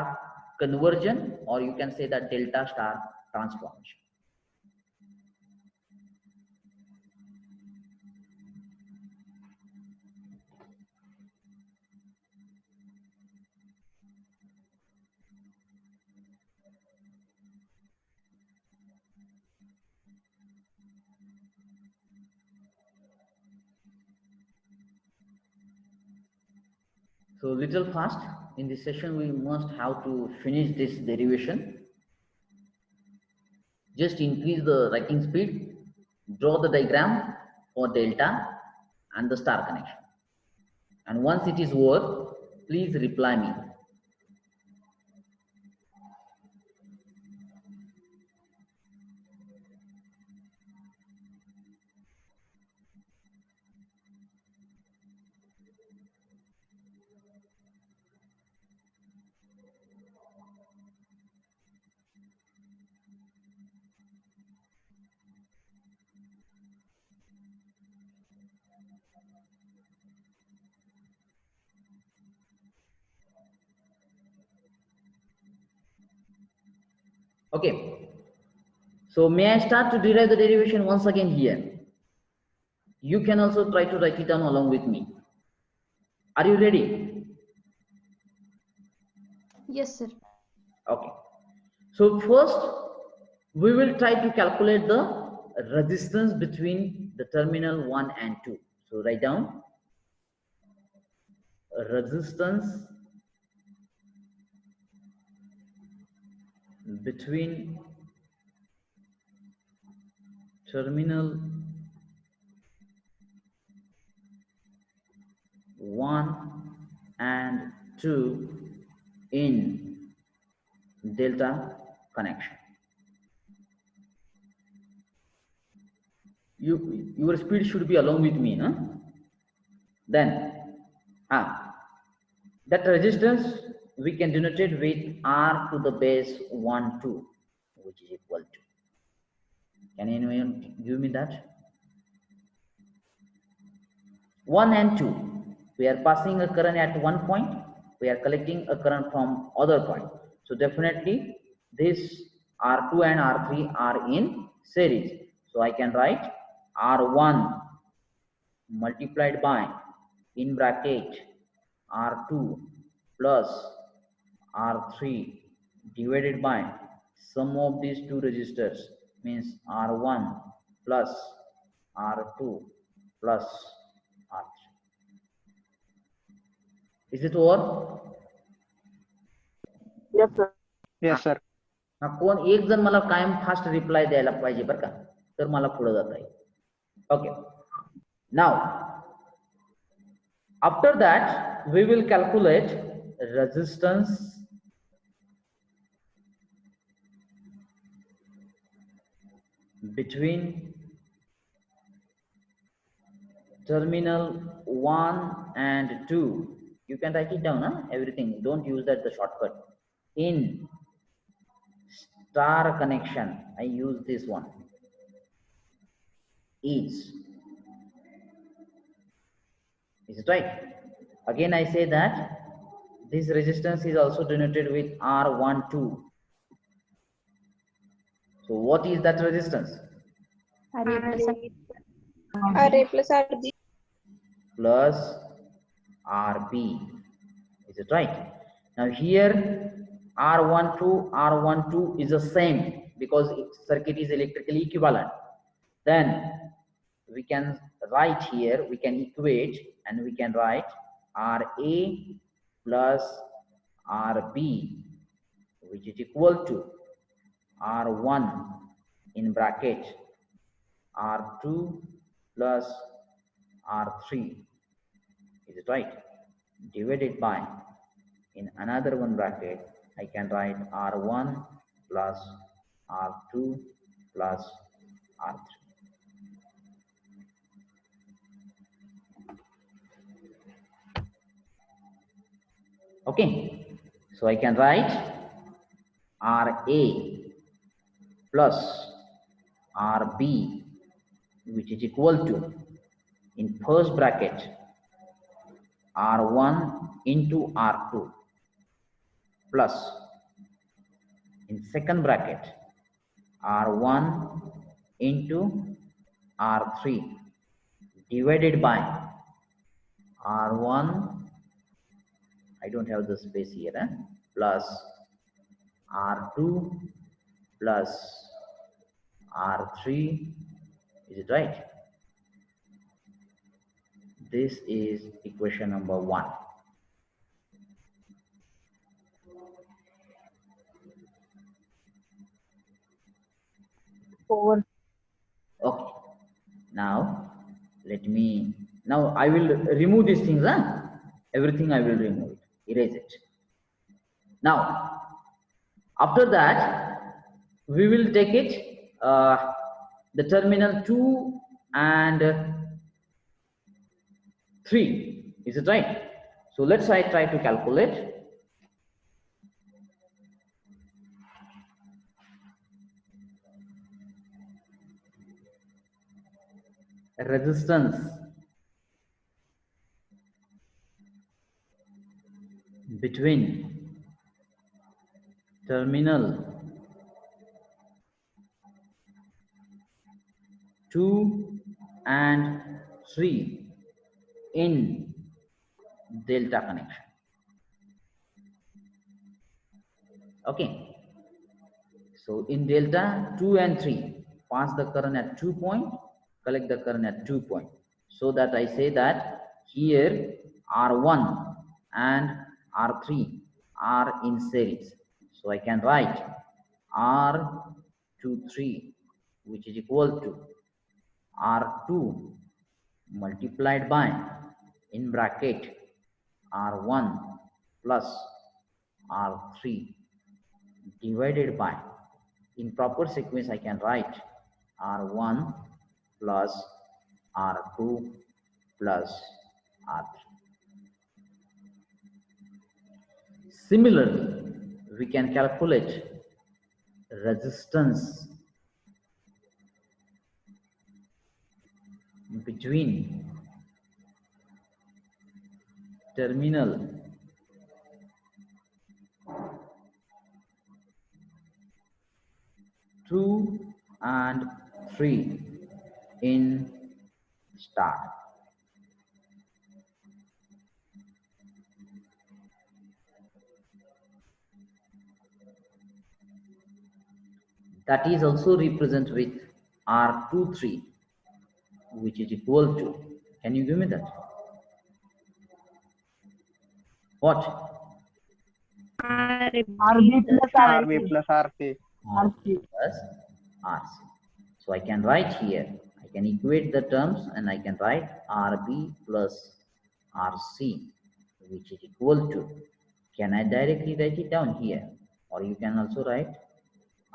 conversion, or you can say that delta star transformation. So little fast in this session, we must have to finish this derivation. Just increase the writing speed, draw the diagram for delta and the star connection. And once it is over, please reply me. Okay, so may I start to derive the derivation once again here? You can also try to write it down along with me. Are you ready? Yes, sir. Okay, so first we will try to calculate the resistance between the terminal 1 and 2. So write down resistance between terminal 1 and 2 in delta connection. Your speed should be along with me, no? Then that resistance we can denote it with R to the base 1 2, which is equal to. Can anyone give me that? 1 and 2. We are passing a current at one point. We are collecting a current from other point. So definitely this R2 and R3 are in series. So I can write R1 multiplied by, in bracket, R2 plus R3 divided by sum of these two resistors, means R1 plus R2 plus R3. Is it over? Yes, sir. Yes, sir. हा कोण एक जण मला कायम fast reply द्यायला पाहिजे बरं का, तर मला पुढे जाता येईल. Okay, now after that we will calculate resistance between terminal 1 and 2. You can write it down, everything. Don't use that the shortcut. In star connection, I use this one. Is it right? Again I say that this resistance is also denoted with R12. So what is that resistance? RA plus RB. Plus RB. Is it right? Now here R12 is the same because circuit is electrically equivalent. Then we can write here, we can equate and we can write RA plus RB, which is equal to R1 in bracket R2 plus R3. Is it right? Divided by, in another one bracket, I can write R1 plus R2 plus R3. Okay, so I can write RA plus RB, which is equal to, in first bracket, R1 into R2 plus, in second bracket, R1 into R3 divided by R1, I don't have the space here, plus R2 plus R3. Is it right? This is equation number 1. Over. Okay. Now let me. Now I will remove these things. Everything I will remove it. Erase it. Now after that we will take it the terminal 2 and 3. Is it right? So let's try to calculate. Resistance between terminal 2 and 3 in delta connection. Okay, so in delta 2 and 3, pass the current at 2 point, collect the current at 2 point. So that I say that here R1 and R3 are in series. So I can write R23, which is equal to R2 multiplied by, in bracket, R1 plus R3 divided by, in proper sequence I can write R1 plus R2 plus R3. Similarly, we can calculate resistance between terminal 2 and 3 in star. That is also represented with R23, which is equal to, can you give me that? What? RB plus RB plus RC. RC. Plus RC. So I can write here, I can equate the terms and I can write RB plus RC, which is equal to, can I directly write it down here? Or you can also write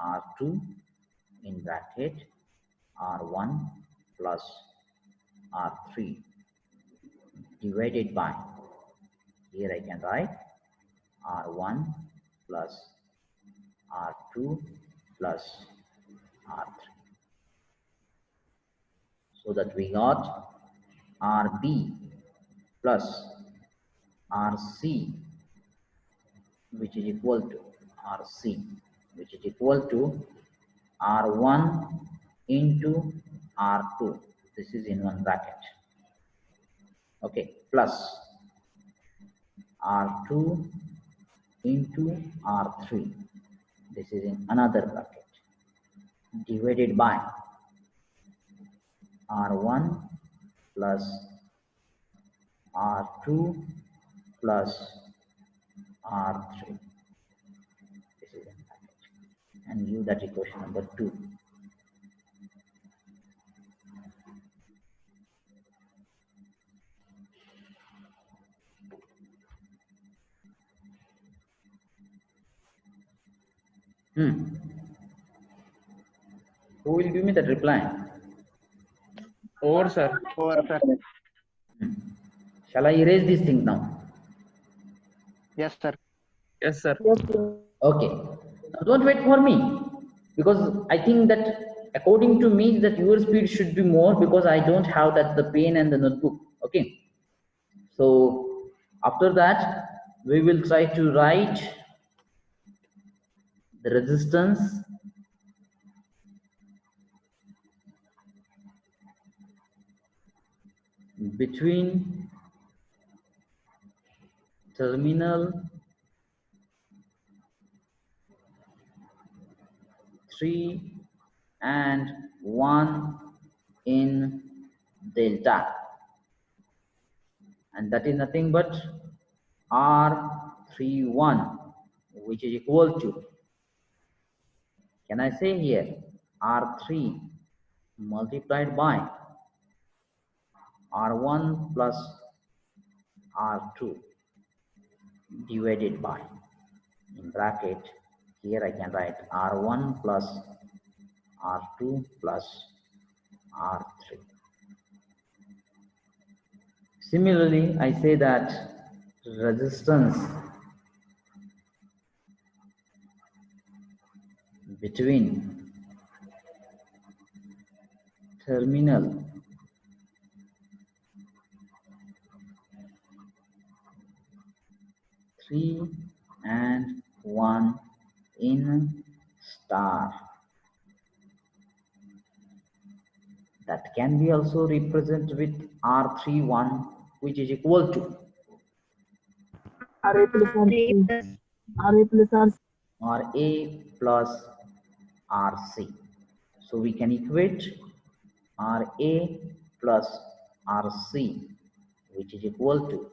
R2 in bracket R1 plus R3 divided by, here I can write R1 plus R2 plus R3. So that we got RB plus RC, which is equal to RC, which is equal to R1 into R2. This is in one bracket. Okay, plus R2 into R3. This is in another bracket. Divided by R1 plus R2 plus R3. This is in bracket. And give that equation number 2. Who will give me that reply? Or sir. Shall I erase this thing now? Yes sir. Yes sir. Yes, sir. Okay. Now don't wait for me, because I think that according to me that your speed should be more, because I don't have that the pen and the notebook. Okay. So after that we will try to write the resistance between terminal 3 and 1 in delta, and that is nothing but R31, which is equal to, can I say here, R3 multiplied by R1 plus R2 divided by, in bracket, here I can write R1 plus R2 plus R3. Similarly, I say that resistance between terminal 3 and 1 in star, that can be also represented with R31, which is equal to RA plus RC. RA plus RC. RA plus RC. So we can equate RA plus RC, which is equal to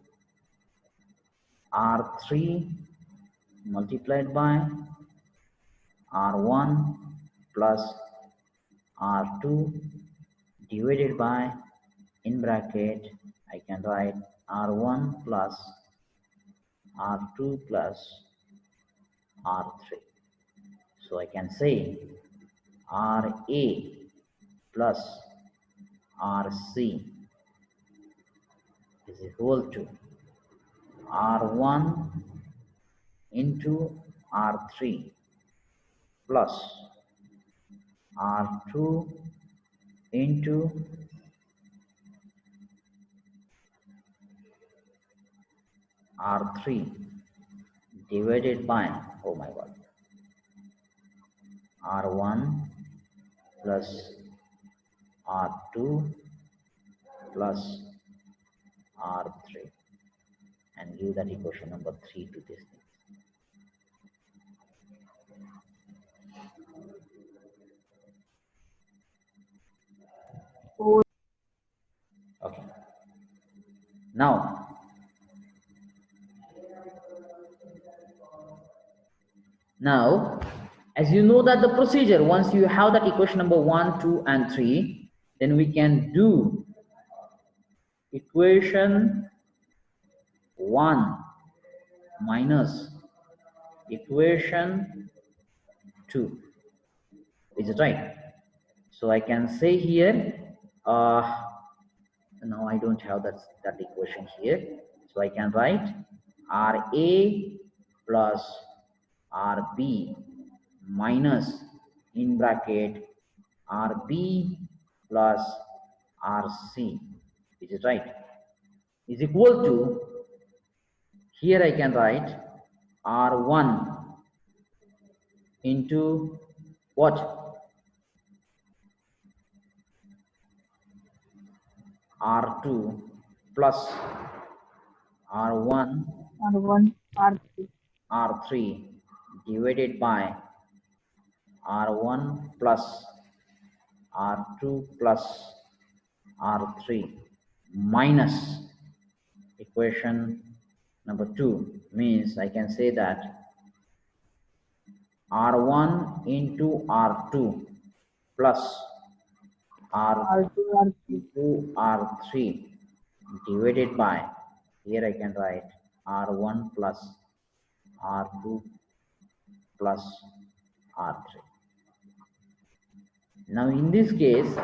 R3 multiplied by R1 plus R2 divided by, in bracket, I can write R1 plus R2 plus R3. So I can say RA plus RC is equal to R1 into R3 plus R2 into R3 divided by, oh my god, R1 plus R2 plus R3, and give that equation number 3 to this thing. Okay. Now, as you know that the procedure, once you have that equation number 1, 2, and 3, then we can do equation 1 minus equation 2. Is it right? So I can say here, no, I don't have that equation here. So I can write RA plus RB minus, in bracket, RB plus RC. Is it right? Is equal to, here I can write R1 into what? R2 plus R1 R3 divided by R1 plus R2 plus R3 minus equation number 2, means I can say that R1 into R2 plus R2 into R3 divided by, here I can write R1 plus R2 plus R3. Now in this case,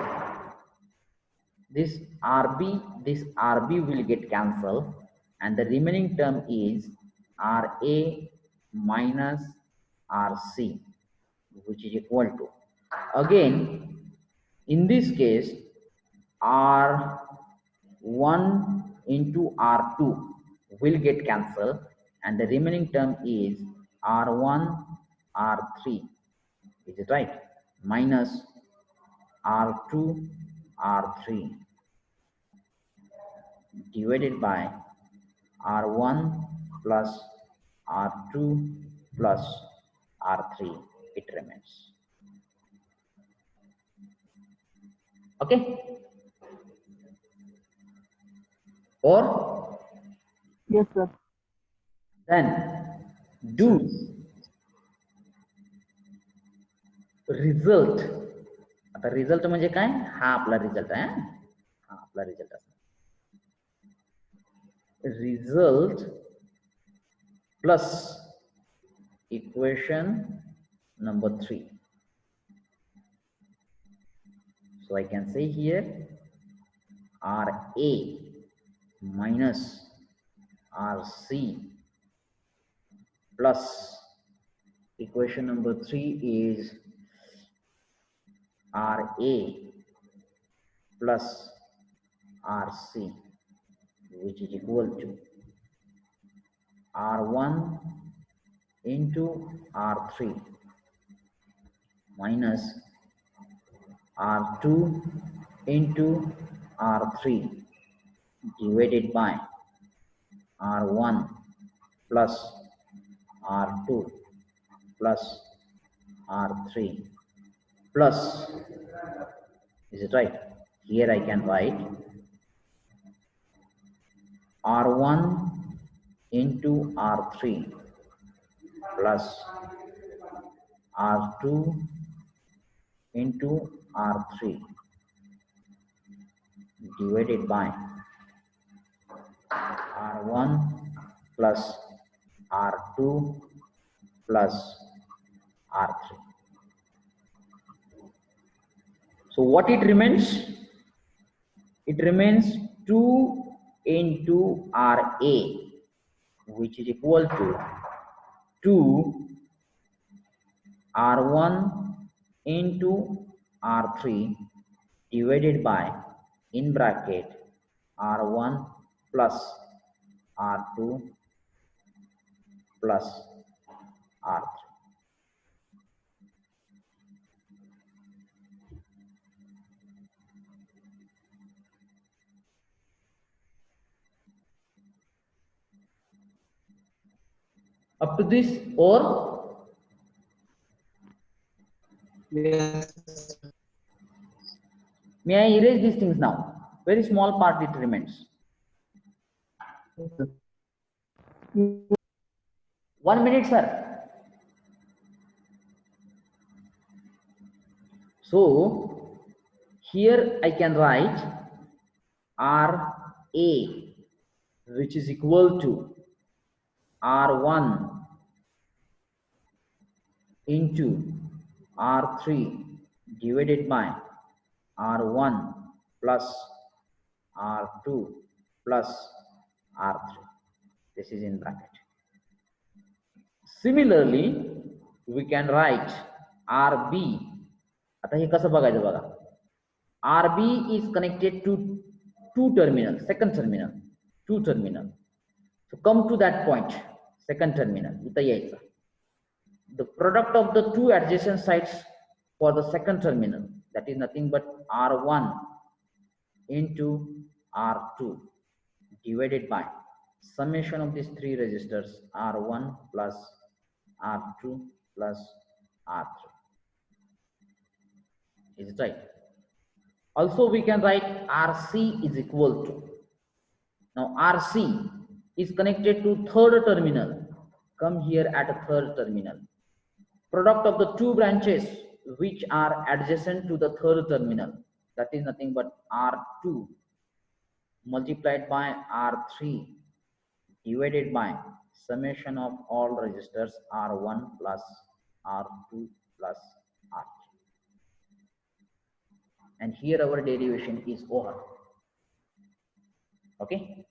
this RB will get cancelled, and the remaining term is RA minus RC, which is equal to, again in this case, R1 into R2 will get cancelled, and the remaining term is R1 R3, is it right, minus R2 R3 divided by R1 plus R2 plus R3, it remains. Okay? Or? Yes, sir. Then do result. आता result म्हणजे काय? हा आपला result आहे. हा आपला result असणार. Result plus equation number 3. So I can say here RA minus RC plus equation number 3 is RA plus RC, which is equal to R1 into R3 minus R2 into R3 divided by R1 plus R2 plus R3 plus, is it right? Here I can write R1 into R3 plus R2 into R3 divided by R1 plus R2 plus R3. So what it remains? It remains 2 into RA, which is equal to 2 R1 into R3 divided by, in bracket, R1 plus R2 plus R3. Up to this, or Yes. may I erase these things now? Very small part it remains. 1 minute, sir. So here I can write RA, which is equal to R1 into R3 divided by R1 plus R2 plus R3. This is in bracket. Similarly, we can write RB. आता हे कसं बघायचं बघा. RB is connected to two terminal, second terminal, two terminal. So come to that point, second terminal. इथं यायचं. The product of the two adjacent sides for the second terminal, that is nothing but R1 into R2 divided by summation of these three resistors, R1 plus R2 plus R3. Is it right? Also we can write RC is equal to, now RC is connected to third terminal. Come here at a third terminal. Product of the two branches which are adjacent to the third terminal, that is nothing but R2 multiplied by R3 divided by summation of all resistors R1 plus R2 plus R3. And here our derivation is over. Okay.